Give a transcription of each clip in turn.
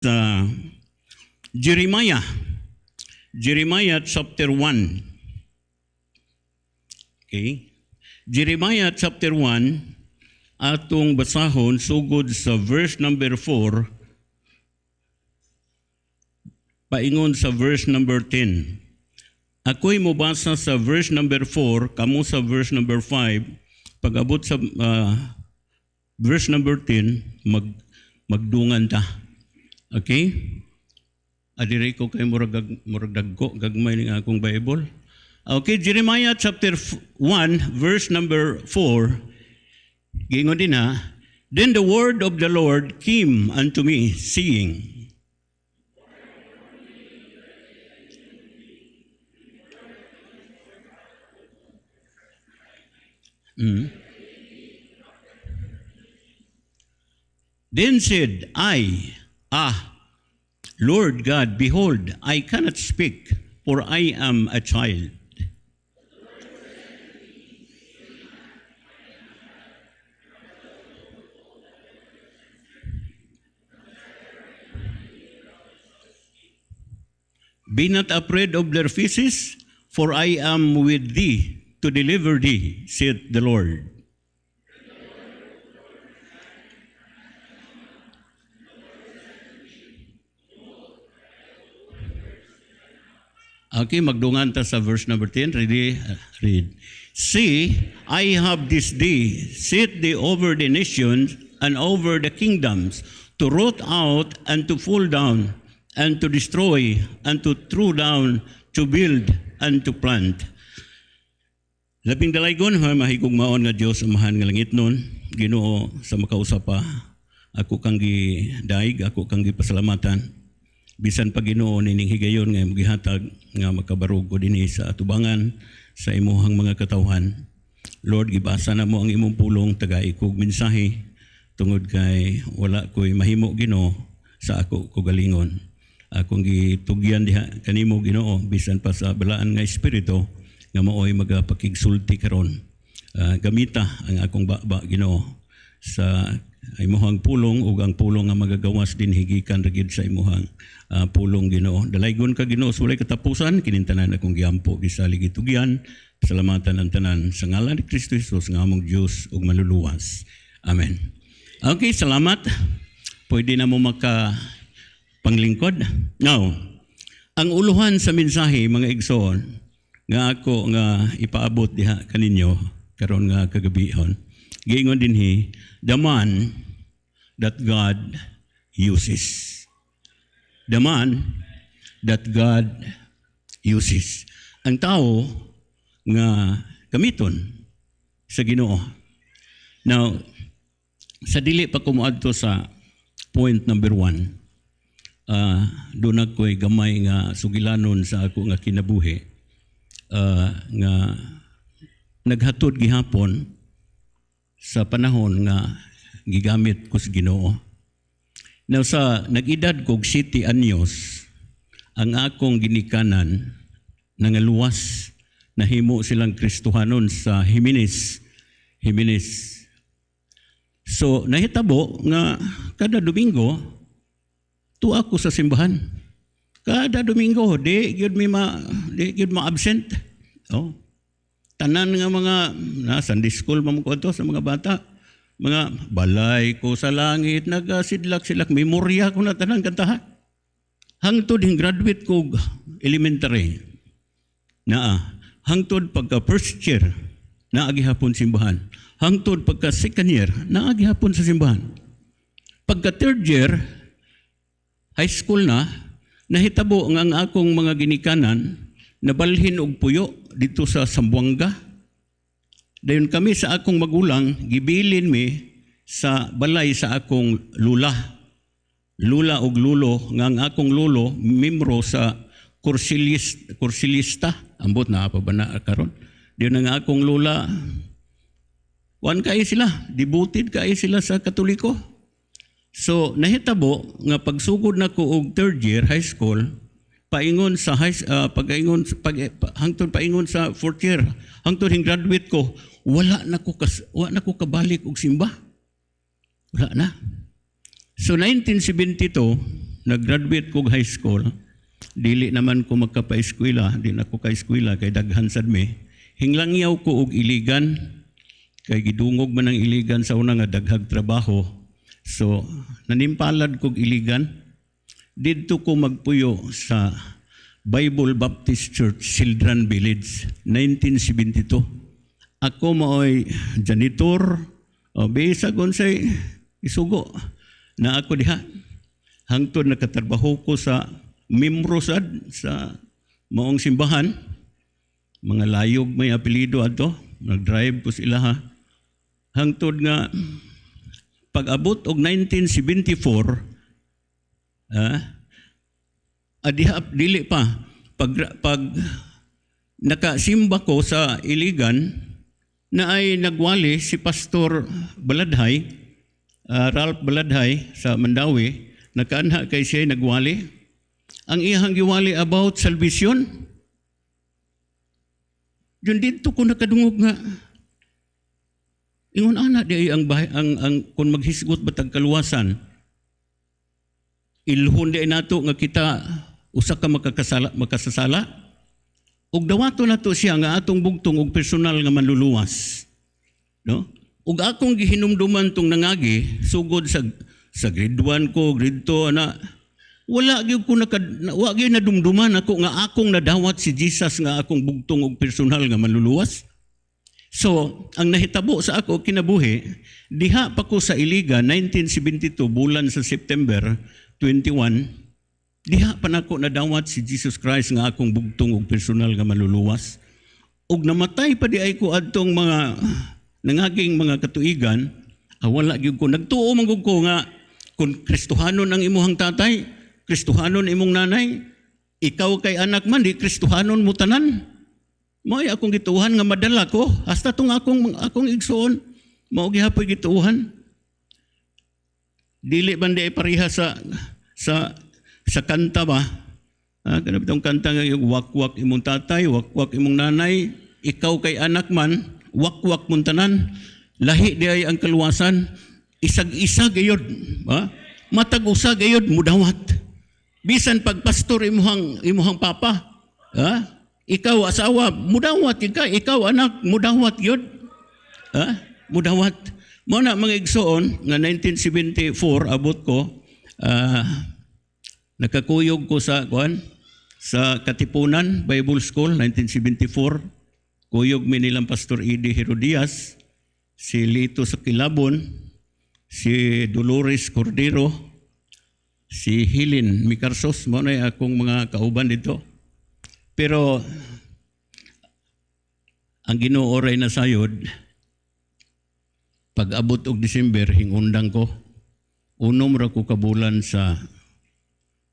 sa Jeremiah. Jeremiah chapter 1. Okay? Jeremiah chapter 1, atong basahon sugod sa verse number 4, paingon sa verse number 10. Ako'y mubasa sa verse number 4, kamo sa verse number 5, pag-abot sa verse number 10, magdungan ta. Okay? Adire ko kay murag dagko gagmay ning akong Bible. Okay, Jeremiah chapter 1 verse number 4. Gingon din ha. Then the word of the Lord came unto me, saying, Then said I, Lord God, behold, I cannot speak, for I am a child. Be not afraid of their faces, for I am with thee to deliver thee, saith the Lord. Okay, magdungan ta sa verse number 10. Ready? Read. See, I have this day set thee over the nations and over the kingdoms, to root out and to pull down, and to destroy, and to throw down, to build, and to plant. Labing dalaygon, mahigog maon nga Diyos, amahan nga langit nun, Ginoo sa makausapa, ako kang gidaig, ako kang gipasalamatan. Bisan pa Ginoo nining higayon nga magihatag nga makabarog ko dinhi sa atubangan sa imuhang mga katawhan. Lord, gibasa na mo ang imong pulong tagay kog mensahe tungod kay wala ko'y mahimo Ginoo sa ako kugalingon. Akong gitugyan diha kanimo Ginoo bisan pa sa balaan nga espiritu nga maoy magapakigsulti karon. Gamita ang akong baba Ginoo sa imuhang pulong ug ang pulong nga magagawas din higikan ra gid sa imuhang pulong Ginoo. Dalaygon ka Ginoo sa walay katapusan kinintanan akong giampo bisalig itugyan. Pasalamatan ang tanan sa ngalan ni Kristo Jesus nga among Dios ug maluluwas. Amen. Okay, salamat. Pwede na mo panglingkod. Now, ang uluhan sa mensahe mga igsoon nga ako nga ipaabot diha kaninyo karon nga kagabihon. Giingon dinhi, the man that God uses. The man that God uses. Ang tao nga gamiton sa Ginoo. Now, sa dili pa ko moadto sa point number 1, doon ako'y gamay nga sugilanon sa ako nga kinabuhi nga naghatod gihapon sa panahon nga gigamit ko sa Ginoo. Now sa nag-edad kog 7 anyos, ang akong ginikanan nangaluwas, nahimo silang Kristohanon sa Jimenez. So nahitabo nga kada Domingo tuwa ako sa simbahan. Kada Domingo di gyud ma-absent. Oh. Tanan nga mga Sunday school mo ko to sa mga bata. Mga balay ko sa langit, nagasidlak-silak, memorya ko na tanan kantahan. Hangtod hing graduate ko elementary. Hangtod pagka first year, naagihapon simbahan. Hangtod pagka second year, naagihapon sa simbahan. Pagka third year, high school na, nahitabo nga ang akong mga ginikanan, nabalhin og puyo dito sa Sambuanga. Dayon kami sa akong magulang, gibilin mi sa balay sa akong lula. Lula og lulo, nga ang akong lulo, membro sa kursilista. Ambot na pa ba na karon? Dayon ang akong lula, kay sila, devoted kay sila sa Katoliko. So, nahitabo nga pagsugod na ko og third year high school, paingon sa hangtod paingon sa fourth year, hangtod hing graduate ko, wala na ko kabalik og simba. Wala na. So 1972, nag-graduate ko high school, dili naman ko magkapa-eskwela, di na ko ka-eskwela, kay daghan sad me. Hinglangyaw ko og iligan, kay gidungog man ang iligan sa una nga daghag trabaho. So, nanimpalad kog iligan. Dito ko magpuyo sa Bible Baptist Church, Sildran Village, 1972. Ako maoy janitor, o bisag unsay isugo na ako diha. Hangtod nakatrabaho ko sa membro sa maong simbahan. Mga layog may apelido ato, nag-drive ko sila ha. Hangtod nga pag-abot og 1974, dili pa pag nakasimba ko sa Iligan na ay nagwali si Pastor Baladhay, Ralph Baladhay sa Mandawi, nakaanha kay siya nagwali. Ang iyang giwali about salvation. Yun dito ko nakadungog nga ingon ana di ang kung maghisgot batag kaluwasan. Ilhon di nato nga kita usa ka makasasala ug dawato nato siya nga atong bugtong og personal nga manluluwas, no? Ug akong gihinumduman tong nangagi sugod sa grade 1 ko, grade 2 na wala gyud ko wa gyud nadumduman ako nga akong nadawat si Jesus nga akong bugtong og personal nga manluluwas. So, ang nahitabo sa ako kinabuhi, diha pa ko sa Iligan 1972 bulan sa September 21, diha pa nako nadawat si Jesus Christ nga akong bugtong og personal nga maluluwas. Ug namatay pa di ay ko adtong mga nangaging mga katuigan, wala gyud ko nagtuo man gud ko nga kung Kristohanon ang imuhang tatay, Kristohanon imong nanay, ikaw kay anak man di Kristohanon mo tanan. Mo'y akong gituuhan nga madala ko, hasta tong akong igsoon, mao gihapoy gituuhan. Dili man di ay pareha sa kanta ba? Kanang itong kanta nga yung wakwak imong tatay, wakwak imong nanay, ikaw kay anak man, wakwak mong tanan, lahi di ay ang kaluwasan, isag-isag ayod, matag-usag ayod, mudawat. Bisan pagpastor imuhang papa, ikaw asawa, mudawat ikaw anak, mudawat yun. Mudawat. Muna mga igsoon, nga 1974, abot ko, nakakuyog ko sa Katipunan Bible School, 1974. Kuyog mi nilang Pastor Eddie Herodias, si Lito Sakilabon, si Dolores Cordero, si Hilin Micarsos, muna akong mga kauban dito. Pero ang Ginoo oray na sayod, pag abot og December, hingundang ko, unom ra ko kabulan sa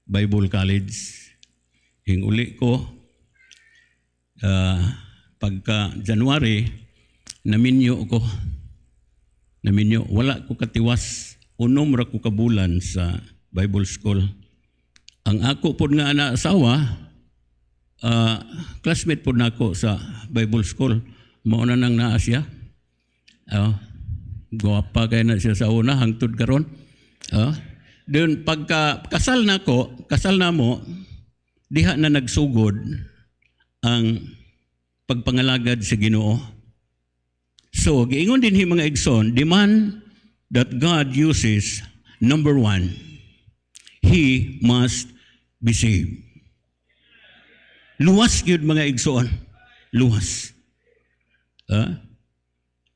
Bible College. Hinguli ko, pagka January, naminyo ko. Wala ko katiwas, unom ra ko kabulan sa Bible School. Ang ako po nga asawa, classmate po nako sa Bible School. Mauna nang naa siya. Guwapa kay na siya sa una, hangtod karon. Doon pagka kasal na mo, diha na nagsugod ang pagpangalagad sa Ginoo. So, giingon din mga igsoon, the man that God uses, number 1, he must be saved. Luwas yun mga igsoon. Luwas.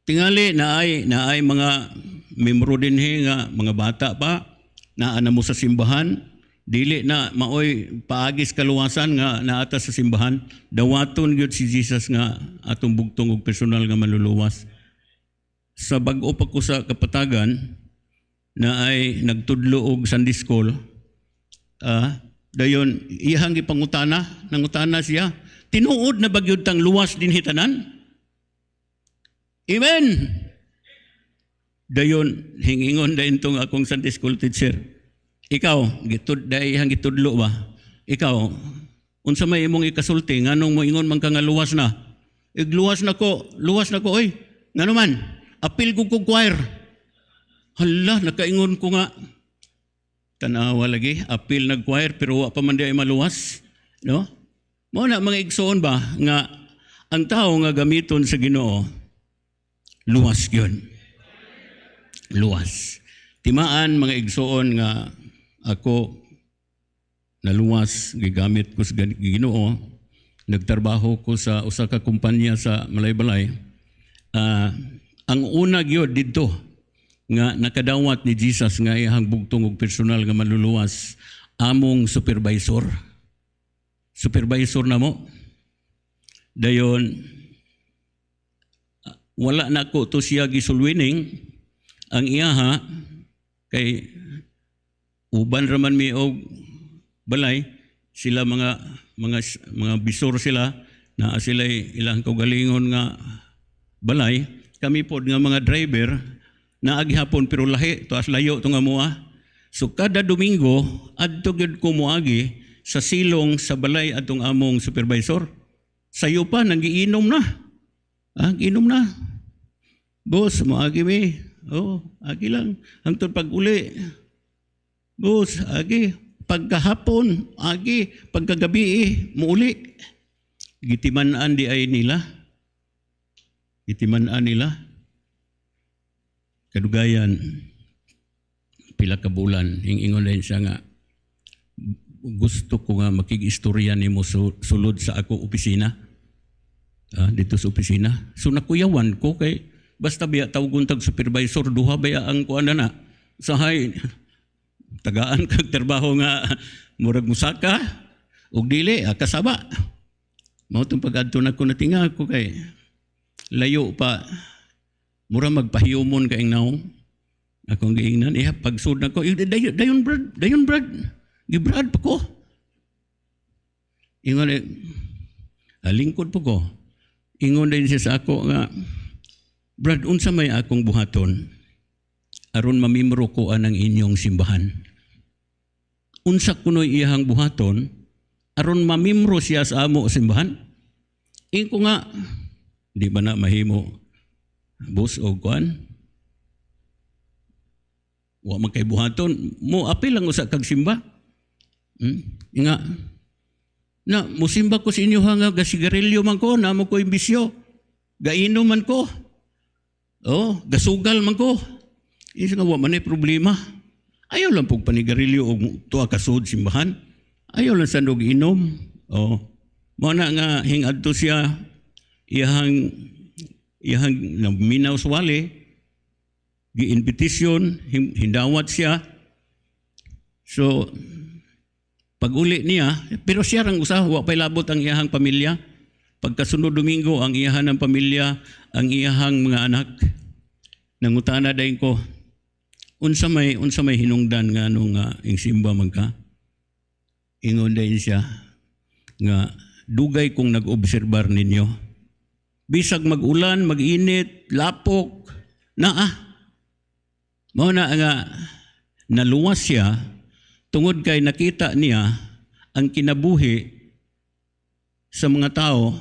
Tingali na ay mga membro din nga mga bata pa na mo sa simbahan, dili na maoy paagis kaluwasan nga naata sa simbahan, dawaton gyud si Jesus nga atong bugtong og personal nga maluluwas. Sa bag-o pa ko sa Kapatagan na ay nagtudlo og Sunday School, dayon iyang gipangutana, nangutana siya, tinuod na bagyod tang luwas din hitanan? Amen. Dayon hingingon dayon tong akong Sunday school teacher. Ikaw, iyang gitudlo ba? Ikaw, unsa may imong ikasulti nganong mo ingon man ka nga luwas na? Igluwas na ko oy. Ngano man? Apil ko choir. Hala, nakaingon ko nga. tanawa lagi, apil nag-choir, pero wa pa man di ay maluwas. No? Mao na mga igsoon ba, nga ang tao nga gamiton sa Ginoo, luwas yun. Luwas. Timaan mga igsoon nga ako naluwas, gigamit ko sa Ginoo, nagtrabaho ko sa usa ka kumpanya sa Malaybalay. Ang una gyud didto nga nakadawat ni Jesus nga iyang bugtong og personal nga maluluwas among supervisor. Supervisor na mo. Dayon wala na ko to siya gisulwining ang iyaha kay uban raman mi og balay sila mga bisor sila na sila ilang kaugalingon nga balay kami pod nga mga driver na agihapon pero lahi to as layo to nga moa. So kada Domingo adto gyud ko moagi sa silong sa balay atong among supervisor. Sayo pa nagiinom na. Giinom na. Boss, moagi mi. Oh, agi lang. Hangtod pag-uli. Boss, agi. Pagkahapon, agi. Pagkagabi, muuli. Gitiman-an di ay nila. Gitiman-an nila. Kadugayan, pila ka bulan, ingon din siya nga, gusto ko nga makig-istorya nimo sulod sa ako opisina. Dito sa opisina. So nakuyawan ko kay basta biya tawgon tag supervisor duha baya ang kuan na sahay tagaan kag trabaho nga murag musaka ug dili kasaba. Mao tong pag-adto na ko natinga ko kay layo pa mura magpahiyumon ka ingnaw. Akong giingnan pagsud na ko dayon brad gibrad pa ko. Ingon lingkod po ko. Ingon din siya sa ako nga, Brad, unsa may akong buhaton aron mamimro ko ang inyong simbahan. Unsa kunoy iyahang buhaton aron mamimro siya sa amo simbahan. Ingon ko nga, di ba na mahimo boss o kuan? Wa man kay buhaton, mo apil lang usa kag simba. Nga, na musimba ko sa inyo nga gasigarilyo man ko, namo ko imbisyo, gainom man ko, gasugal man ko. Isa nga, wa man ay problema. Ayaw lang pong panigarilyo o tuwa kasud simbahan. Ayaw lang sandog inom. Mao na nga hingadto siya, iyahang minaw sa wali, gi-invitation, hindawat siya. So, pag-uli niya, pero siya rang usa, wa pay labot ang iyahang pamilya. Pagkasunod Domingo, ang iyahan ng pamilya, ang iyahang mga anak. Nangutana dayon ko, unsa may hinungdan nga nung ing simba magka? Ingon dayon siya, nga dugay kong nag-obserbar ninyo. Bisag mag-ulan, mag-init, lapok, mao na nga naluwas siya tungod kay nakita niya ang kinabuhi sa mga tao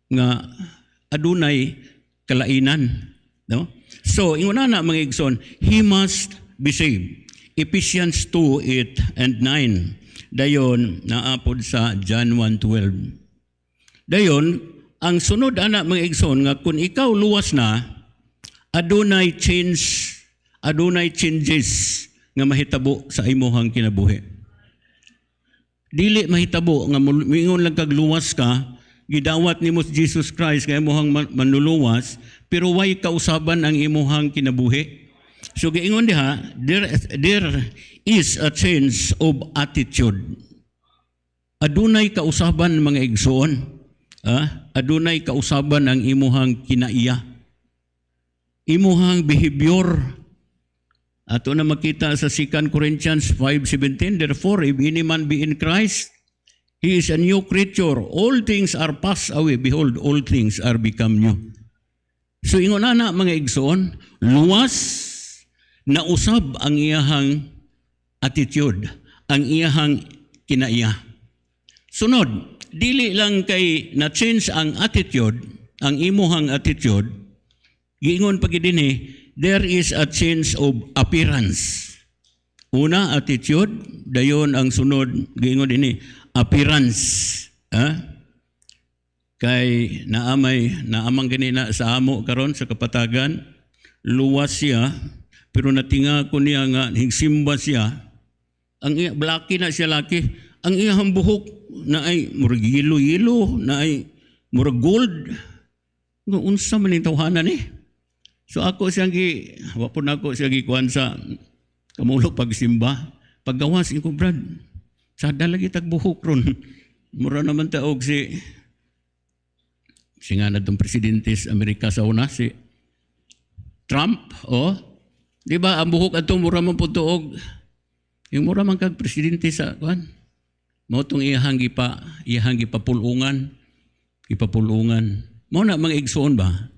nga adunay kalainan. No? So, inguna na mga igsoon, he must be saved. Ephesians 2:8 and 9. Dayon, naapod sa John 1:12. Dayon, ang sunod ana mga igsoon nga kung ikaw luwas na, adunay changes nga mahitabo sa imuhang kinabuhi. Dili mahitabo nga mingon lang kag luwas ka, gidawat nimo si Jesus Christ kay imuhang manluluwas, pero way kausaban ang imuhang kinabuhi. So giingon diha, there is a change of attitude. Adunay kausaban mga igsoon. Adunay kausaban ang imuhang kinaiya. Imuhang behavior. Ato na makita sa 2 Corinthians 5:17, therefore, if any man be in Christ, he is a new creature. All things are passed away. Behold, all things are become new. So, ingon na mga igsoon, luwas na usab ang iyahang attitude, ang iyahang kinaiya. Sunod, dili lang kay na-change ang attitude, ang imuhang attitude, giingon pagidini, there is a change of appearance. Una, attitude. Dayon ang sunod, giingon ini, appearance. Kay naamang ganina sa amo karon sa kapatagan, luwas siya, pero natinga ko niya nga, higsimba siya, ang blaki na siya laki, ang iyang buhok na ay murag yelo-yelo, na ay murag gold. Unsa man yung tawhanan eh. So ako siyang wapon ako siya gikuan sa kamulok pagsimba. Paggawas ko, Brad, sada lagi tagbuhok ron. Mura naman taog si nga na itong presidente sa Amerika sa una, si Trump, di ba, ang buhok ato mura man po tuog. Yung mura man kag presidente sa, mo itong iyahang ipapulungan. Mo na mga igsoon ba,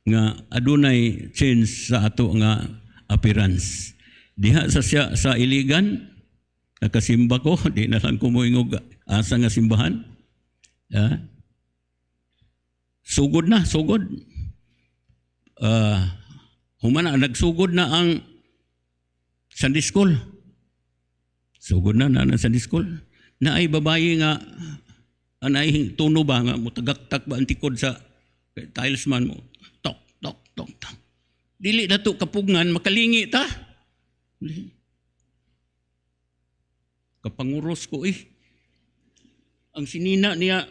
nga adunay change sa ato nga appearance. Diha sa iligan, nakasimba ko, di na lang kumuingog asa nga simbahan. Sugod na. Humana, nagsugod na ang Sunday school. Sugod na ang Sunday school. Na ay babae nga, anay tuno ba nga, mutagaktak ba ang tikod sa tiles man mo. Tok. Dili na to kapugngan, makalingi ta. Kapanguros ko Ang sinina niya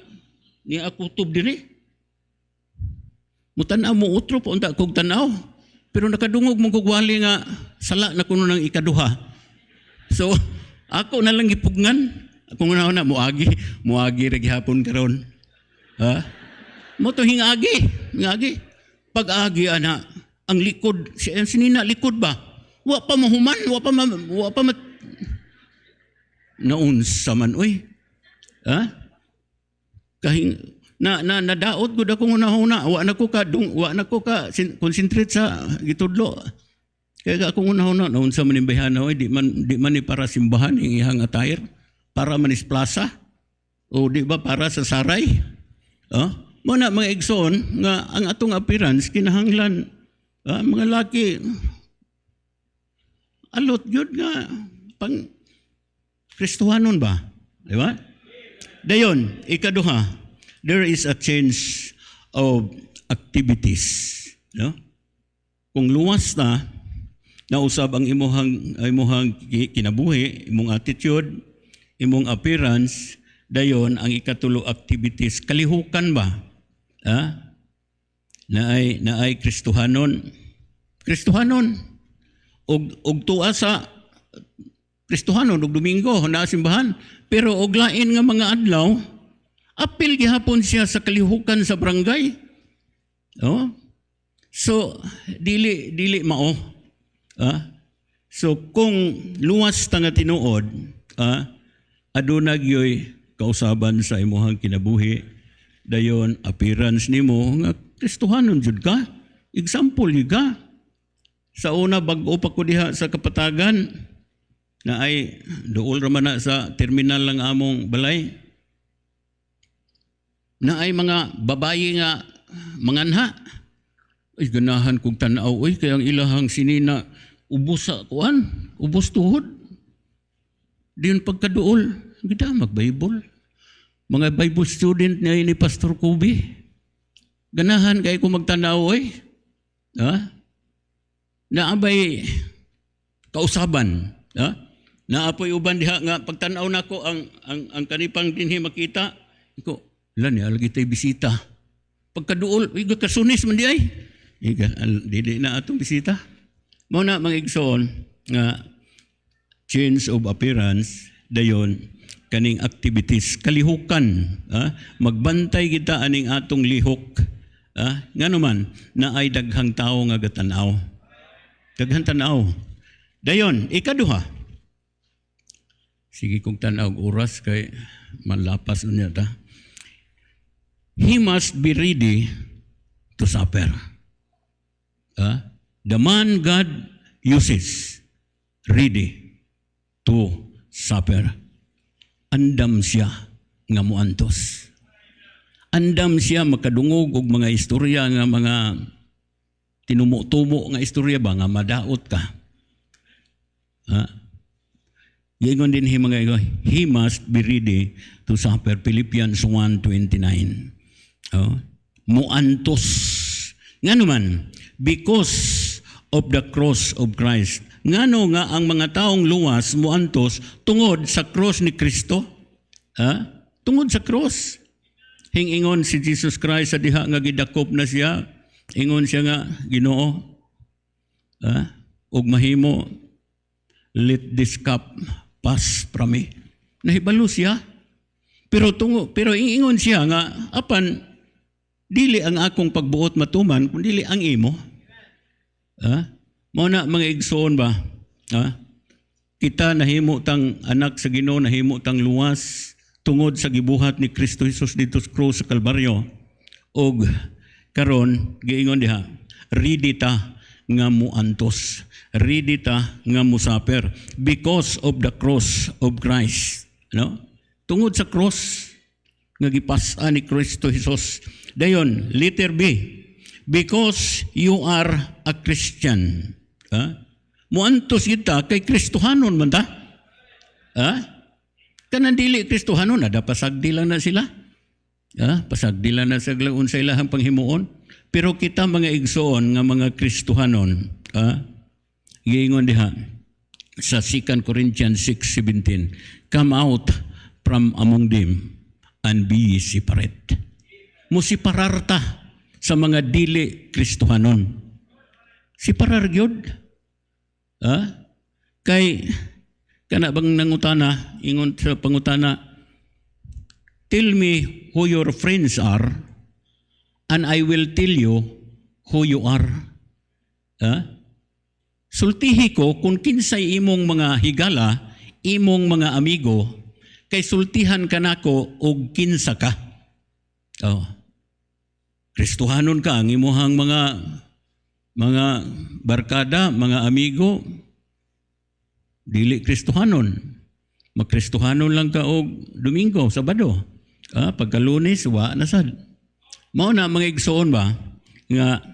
kutob diri. Mutanaw mo utro po unta kog tanaw. Pero nakadungog mong kugwali nga sala na kuno ng ikaduha. So ako na lang gipugnan. Ako na muagi ra gihapon karon. Mo to hingagi. Pag-agi ana ang likod sinina likod ba? Wa pa mahuman, wa pa naunsa man kahing nadaot gud ako una wa na ko ka concentrate sa gitudlo kaya ako una naunsa man imbayhana di man ni para simbahan ang ihang attire para manis plaza o di ba para sa saray mo na mga igsoon nga ang atong appearance kinahanglan mga laki alot gyud nga pang Kristohanon ba di ba dayon ikaduha, there is a change of activities. No? Kung luwas na usab ang imuhang kinabuhi, imong attitude, imong appearance, dayon ang ikatulo activities, kalihukan ba? Naay Kristohanon. Og tuwa sa Kristohanon, og Domingo, na simbahan. Pero og lain nga mga adlaw, apil gihapon siya sa kalihukan sa barangay. So dili mao. So kung luwas ta nga tinuod, aduna gyoy kausaban sa imong kinabuhi, dayon appearance nimo nga Kristohanon jud ka. Example ka. Sa una bag-o pa ko diha sa kapatagan na ay duol ra man na sa terminal lang among balay. Na ay mga babayi nga manganha. Ay ganahan kong tanaw kaya ang ilahang sinina ubos sa kuan, ubos tuhod. Diyon pagkaduol, gida mag-Bible. Mga Bible student ni Pastor Kubi. Ganahan kay ko magtanaw naabay kausaban. Naapoy uban diha nga pagtanaw nako ang kanipang dinhi makita ko ni alagi tay bisita pagkaduol iga kasunis man di ay dili na atong bisita mo na mga igsoon nga change of appearance dayon kaning activities kalihukan magbantay kita aning atong lihok ngano man na ay daghang tawo nga gatanaw dayon ikaduha. Sige kong tanaw oras kay malapas niya ta. He must be ready to suffer. The man God uses ready to suffer. Andam siya nga muantos. Andam siya makadungog og mga istorya nga mga tinumo-tumo nga istorya ba nga madaot ka. Giingon din mga igo, he must be ready to suffer. Philippians 1:29. Oh, muantos. Nga naman, because of the cross of Christ. Ngano nga ang mga taong luwas muantos tungod sa cross ni Kristo? Tungod sa cross. Hingingon si Jesus Christ sa diha nga gidakop na siya. Ingon siya nga, Ginoo, ug mahimo, let this cup pass from me. Nahibalo siya. Pero ingon siya nga, apan, dili ang akong pagbuot matuman, kung dili ang imo. Mao na mga igsoon ba? Kita nahimo tang anak sa Ginoo, nahimo tang luwas tungod sa gibuhat ni Kristo Jesus dito sa krus sa Kalbaryo. Og karon giingon diha, ready ta nga muantos, ready ta nga musaper because of the cross of Christ. No? Tungod sa cross nga gipasa ni Kristo Jesus. Dayon, letter B, because you are a Christian. Muantos kita kay Kristohanon man ta. Kanang dili Kristohanon, ada pasagdi lang na sila. Pasagdi lang na sa unsay ilahang panghimuon. Pero kita mga igsoon nga mga Kristohanon, giingon diha sa 2 Corinthians 6:17, come out from among them and be separate. Musiparar ta sa mga dili Kristohanon. Siparar gyud. Kay kana bang nangutana, ingon sa pangutana, tell me who your friends are and I will tell you who you are. Sultihi ko kung kinsay imong mga higala, imong mga amigo, kay sultihan ka nako og kinsa ka. Kristohanon ka, ang imuhang mga barkada, mga amigo, dili Kristohanon. Magkristohanon lang ka og Domingo, Sabado. Pagka Lunes, wa na sad. Mao na mga igsoon ba nga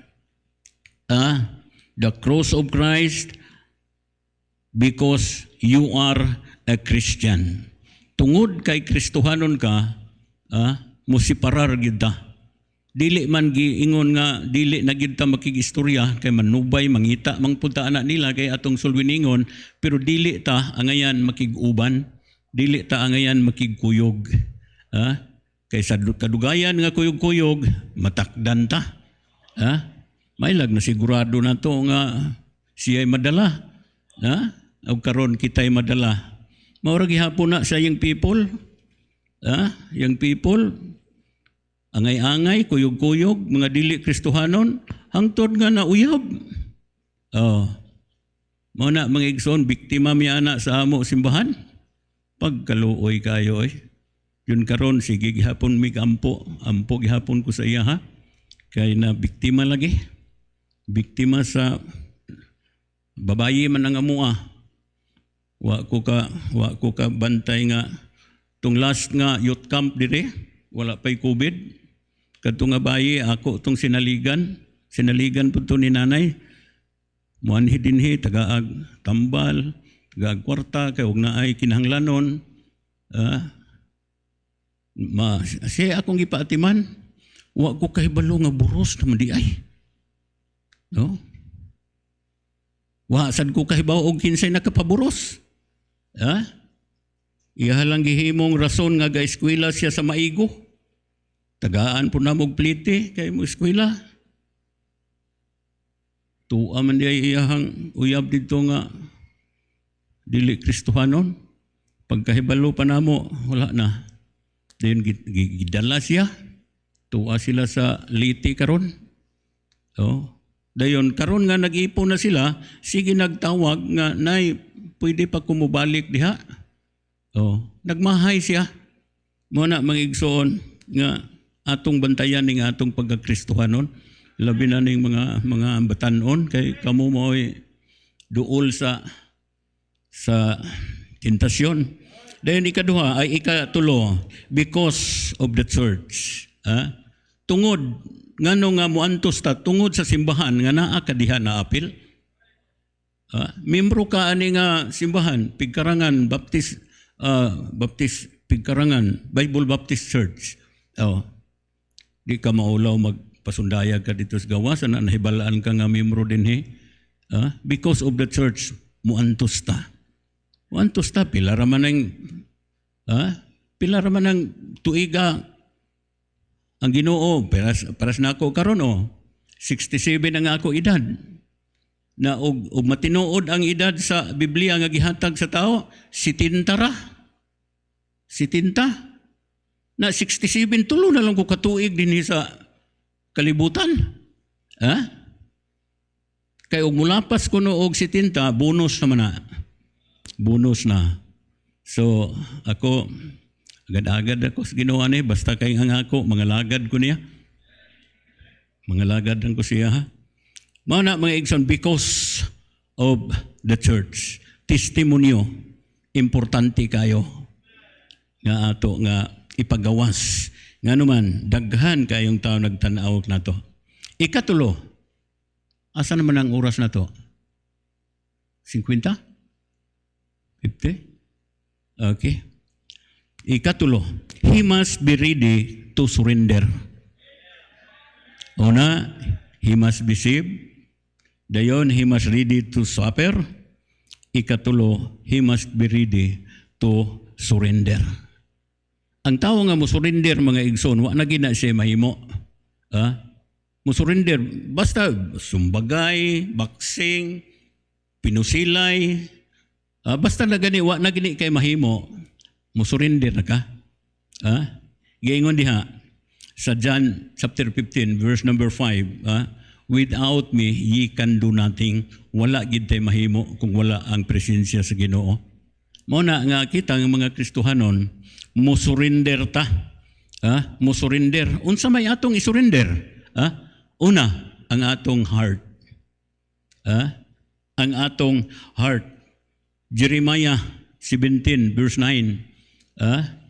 the cross of Christ because you are a Christian. Tungod kay Kristohanon ka, musiparar gyud ta. Dili man giingon nga dili na gyud ta makigistorya kay manubay mangita mangpunta anak nila kay atong sulwiningon, pero dili ta angayan makiguban, dili ta angayan makigkuyog. Kay sa kadugayan nga kuyog-kuyog matakdan ta. Mailag na sigurado na to nga siya'y madala. O karon kita'y madala. Maura gihapon na sa young people. Young people, angay-angay, kuyog-kuyog, mga dili Kristohanon, hangtod nga na uyab. Mao na mga igsoon, biktima mi ana sa amo simbahan. Pagkaluoy kayo Yun karon sige gihapon mi ampo gihapon ko sa iya ha. Kay na biktima lagi. Biktima sa babayi man ang amua. Wa ko ka bantay nga tung last nga youth camp dire, wala pay COVID. Kadto nga bayi ako tong sinaligan po to ni nanay. Muanhi dinhi tagaag tambal, tagaag kwarta kay ug naay kinahanglanon. Siya akong gipaatiman, wa ko kahibalo nga buros naman di ay. No? Wa sad ko kahibaw og kinsay nakapaburos. Iya lang gihimong rason nga ga-eskwela siya sa maigo. Tagaan po na mong plite kay mo eskwela. Tuwa man di ay iyahang uyab dito nga dili Kristohanon. Pagkahibalo pa namo, wala na. Dayon gidala siya. Tuwa sila sa liti karon. Dayon karon nga nag-ipon na sila, sige nagtawag nga nay pwede pa kumubalik diha. Nagmahay siya. Mo na mga igsoon nga atong bantayan ning atong pagkakristohanon, labi na ning mga batanon kay kamo mo'y duol sa tentasyon. Dayon ikaduha ay ikatulo, because of the church. Tungod ngano nga muantos ta tungod sa simbahan nga naa kadiha na apil. Membro ka ani nga simbahan, Pigkarangan Baptist Pigkarangan Bible Baptist Church. Di ka maulaw magpasundayag ka dito sa gawas na nahibalaan ka nga membro din because of the church muantos ta. Muantos ta pila ra man ang tuiga ang Ginoo paras na ako karon 67 ang ako edad. Na og matinuod ang edad sa Biblia nga gihatag sa tao, 70 ra. 70. Na 67 tulo na lang ko katuig dinhi sa kalibutan. Kay og mulapas kuno og 70, bonus naman na. Bonus na. So ako agad-agad ako sa Ginoo ni basta kay ang ako mga lagad ko niya. Mga lagad ang ko siya Mana mga igsoon, because of the church, testimonyo, importante kayo nga ato nga ipagawas. Nga naman, daghan kayong tao nagtanaw na to. Ikatulo, asa naman ang oras na to? 50? 50? Okay. Ikatulo, he must be ready to surrender. Una, he must be saved. Dayon, he must ready to suffer. Ikatulo, he must be ready to surrender. Ang tao nga mo surrender mga igsoon, wa na gina siya mahimo. Mo surrender basta sumbagay, baksing, pinusilay, basta na gani wa na gini kay mahimo, mo surrender na ka. Giingon diha sa John chapter 15 verse number 5, without me, ye can do nothing. Wala gid tay mahimo kung wala ang presensya sa Ginoo. Mao na nga kita ng mga Kristohanon, mo surrender ta. Mo surrender. Unsa may atong isurrender? Una, ang atong heart. Ang atong heart. Jeremiah 17 verse 9.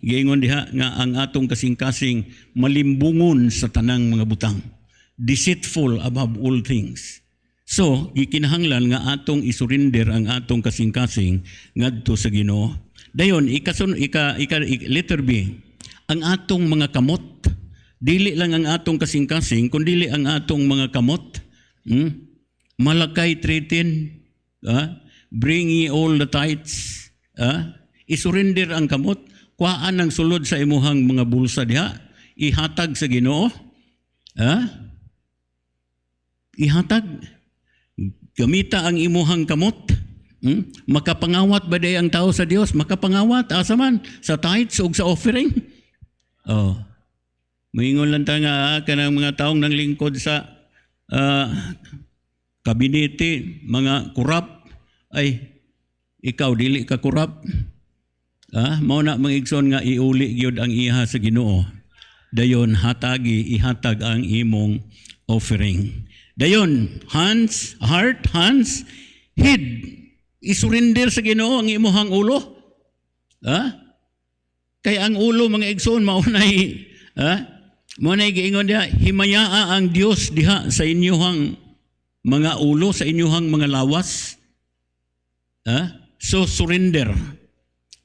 Giingon diha nga ang atong kasing-kasing malimbungon sa tanang mga butang. Deceitful above all things. So, gikinahanglan nga atong isurrender ang atong kasing-kasing ngadto sa Ginoo. Dayon, letter B, ang atong mga kamot, dili lang ang atong kasing-kasing, kundi ang atong mga kamot. Malakay 3:10, bring ye all the tithes. Isurrender ang kamot, kuhaan ang sulod sa imuhang mga bulsa diha, ihatag sa Ginoo. Ihatag, gamita ang imuhang kamot. Makapangawat ba day ang tao sa Dios? Makapangawat, asa man? Sa tithes o sa offering? Moingon lang ta nga kanang mga taong nang lingkod sa kabinete, mga kurap, ay ikaw dili ka kurap. Mao na mga igsoon nga iuli gyud ang iha sa Ginoo. Dayon ihatag ang imong offering. Dayon, heart, head. Isurrender sa Ginoo ang imuhang ulo. Kaya ang ulo mga igsoon maunay giingon diha, himayaa ang Dios diha sa inyuhang mga ulo, sa inyuhang mga lawas. So surrender.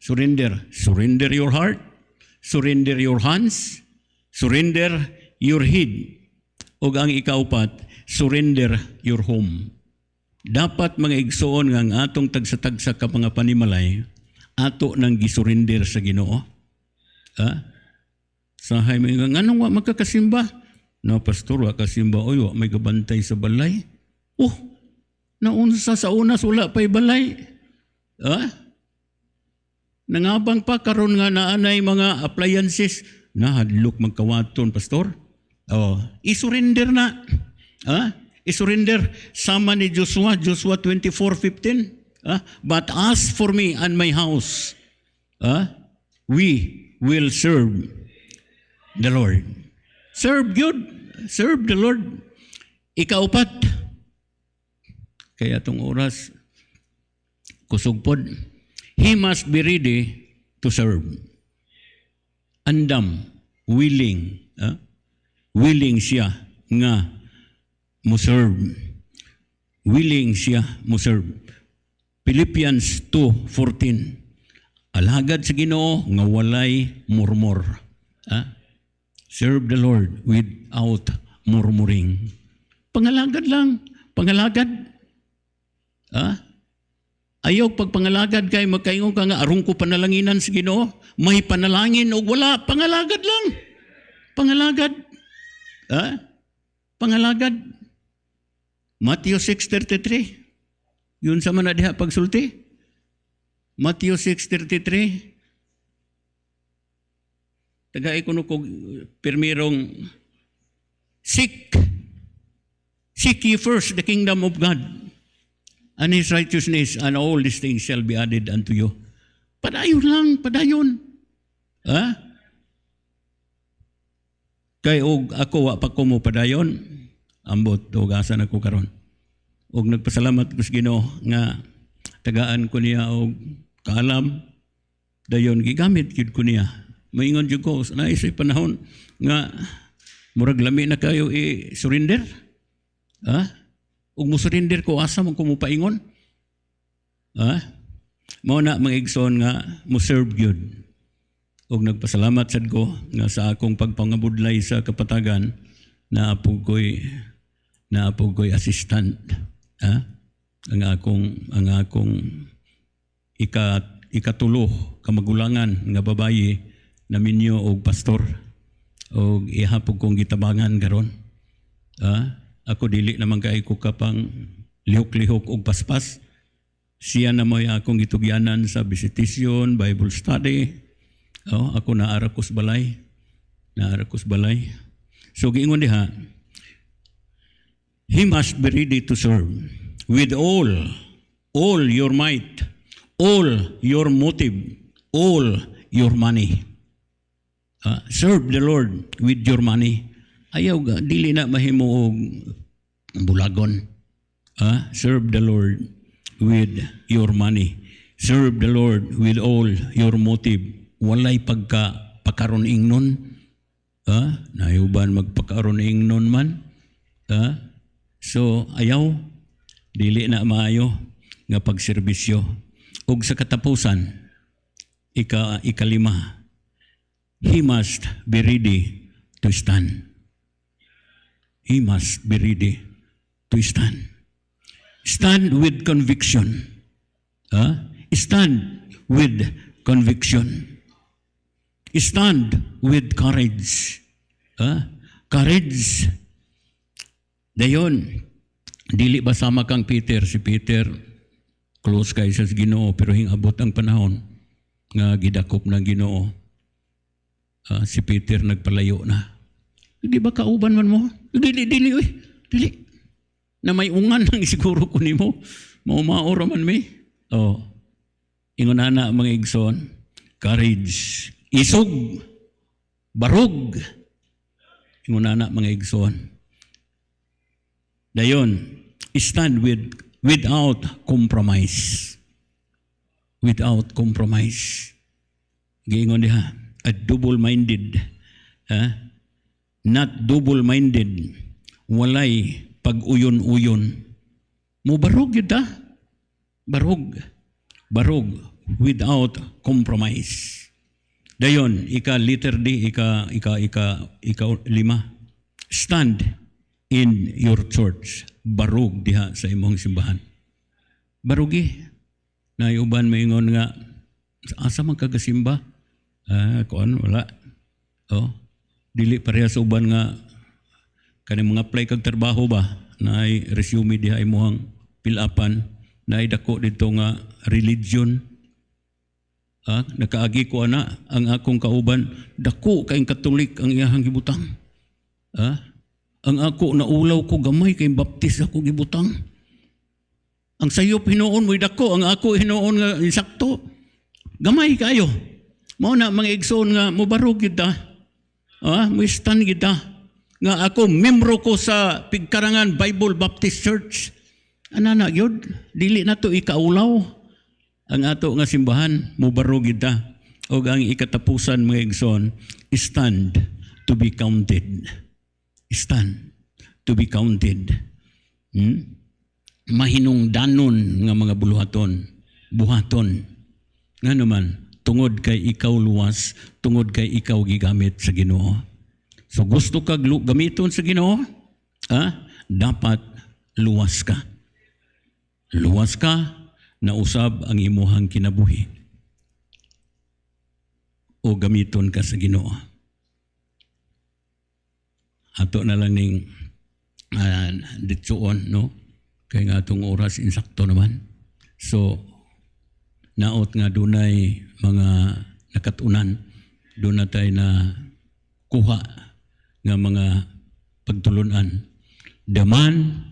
Surrender your heart, surrender your hands, surrender your head. O ang ikaupat, surrender your home. Dapat mga igsoon nga ang atong tagsa-tagsa ka mga panimalay, ato nang gisurrender sa Ginoo. Sahay may anong wa magkakasimba? No, pastor, wa kasimba. Oy, wa may gabantay sa balay. Naunsa sa una, wala pa'y balay. Nangabang pa, karon nga naanay mga appliances, nahadlok magkawaton, pastor. Isurrender na. Isurrender. Sama ni Joshua 24:15. But as for me and my house, we will serve the Lord. Serve good. Serve the Lord. Ikaupat. Kaya itong oras, kusugpod. He must be ready to serve. Andam, willing. Willing siya nga mo-serve. Willing siya mo-serve. Philippians 2:14. Alagad sa Ginoo nga walay murmur. Serve the Lord without murmuring. Pangalagad lang. Pangalagad. Ayaw pagpangalagad kay magkaingon ka nga arong ko panalanginan sa Ginoo. May panalangin o wala. Pangalagad lang. Pangalagad. Pangalagad. Matthew 6:33. Yun sa man na diha pagsulti. Matthew 6:33. Tagay ko kog pirmirong seek ye first the kingdom of God and His righteousness, and all these things shall be added unto you. Padayon lang, padayon. Kay og ako wa pa ko mo padayon, ambot tugasan ako karon. Og nagpasalamat ko sa Ginoo nga tagaan ko niya og kaalam dayon gigamit gid ko niya. Maingon jud ko na isay panahon nga murag lami na kayo i-surrender. Ug mo surrender ko asa man ko mo paingon. Mao na mga igsoon nga mo serve gyud. Ug nagpasalamat sad ko nga sa akong pagpangabudlay sa kapatagan na apog ko'y assistant. Ang akong ikatulo kamagulangan nga babayi na minyo og pastor og ihapog kong gitabangan karon. Ako dili naman kay ko kapang lihok-lihok og paspas. Siya na mo'y akong gitugyanan sa visitation, Bible study. Ako naarakos balay. So giingon diha, he must be ready to serve with all your might, all your motive, all your money. Serve the Lord with your money. Ayaw ga, dili na mahimo og bulagon. Serve the Lord with your money. Serve the Lord with all your motive. Walay pagka-pakaron ingnon. Nayuban magpakaron ingnon man. So, ayaw, dili na maayo nga pagserbisyo. Ug sa katapusan, ikalima, he must be ready to stand. He must be ready to stand. Stand with conviction. Stand with conviction. Stand with courage. Courage. Dayon, dili ba sama kang Peter? Si Peter, close kay sa Ginoo, pero hingabot ang panahon nga gidakop ng Ginoo. Si Peter nagpalayo na. Di ba kauban man mo? Dili. Na may ungan nang siguro ko nimo. Maumaora man may. Ingon na mga igsoon. Courage. Isog. Barog. Ingon na mga igsoon. Dayon, stand without compromise. Without compromise. Giingon diha, a double-minded. Not double-minded. Walay pag-uyon-uyon. Mubarog yun ta. Barog. Without compromise. Dayon, letter D, lima. Stand in your church. Barog diha sa imong simbahan. Barugi. Nayuban maingon nga, asa man kagasimba? Wala. Dili pareha sa uban nga kanang mga apply kag trabaho ba na ay resume diha imong pilapan na ay dako dito nga religion. Nakaagi ko ana ang akong kauban dako kay Katolik ang iyahang gibutang. Ang ako naulaw ko gamay kay baptis ako gibutang. Ang sayop hinuon mo'y dako, ang ako hinuon nga insakto. Gamay kayo. Mao na mga igsoon nga mubarog kita. Mo stand kita. Nga ako membro ko sa Pigkarangan Bible Baptist Church. Anana gyud, dili na to ikaulaw. Ang ato nga simbahan mubarog kita. Og ang ikatapusan mga igsoon, stand to be counted. Stand to be counted. Mahinungdanon nga mga buluhaton. buhaton. Nga naman, tungod kay ikaw luwas, tungod kay ikaw gigamit sa Ginoo. So gusto ka gamiton sa Ginoo? Dapat luwas ka. Luwas ka na usab ang imuhang kinabuhi. O gamiton ka sa Ginoo. Ato na lang ning ditsuon, no? Kaya nga itong oras insakto naman. So, naot nga dunay mga nakatunan, doon na tayo na kuha nga mga pagtulunan. The man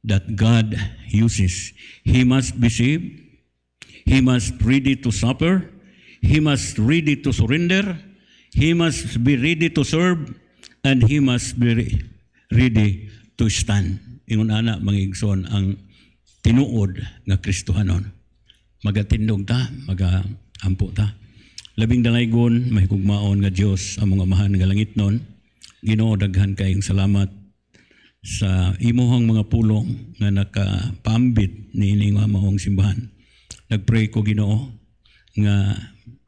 that God uses, he must be saved, he must ready to suffer, he must ready to surrender, he must be ready to serve, and he must be ready to stand. Ingon ana mga igsoon ang tinuod nga Kristohanon. Magatindog ta, magampo ta. Labing dalaygon mahigugmaon nga Dios ang mga amahan nga langit non. Ginoo, daghan kayong salamat sa imuhang mga pulong nga nakapaambit niini nga maong simbahan. Nagpray ko Ginoo nga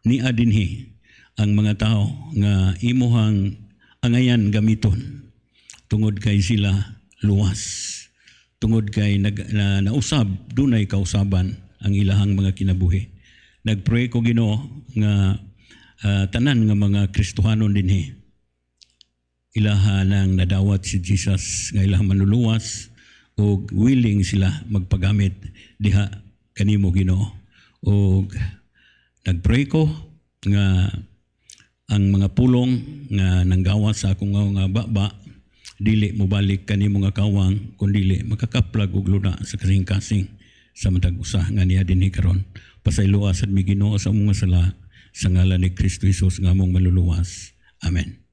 niya dinhi ang mga tao nga imuhang angayan gamiton tungod kay sila luwas, tungod kay nausab dunay kausaban ang ilahang mga kinabuhi. Nagpray ko Ginoo nga tanan nga mga Kristohanon dinhi ilaha nang nadawat si Jesus nga ilahang manuluwas o willing sila magpagamit diha kanimo Ginoo. O nagpray ko nga ang mga pulong nga nanggawa sa akong nga baba dili mobalik kanimo nga kawang kundili makakaplag og luna sa kasing-kasing sa matag usa nga niya dinhi karon. Pasayloa sad mi Ginoo sa among sala sa ngalan ni Kristo Jesus nga among maluluwas. Amen.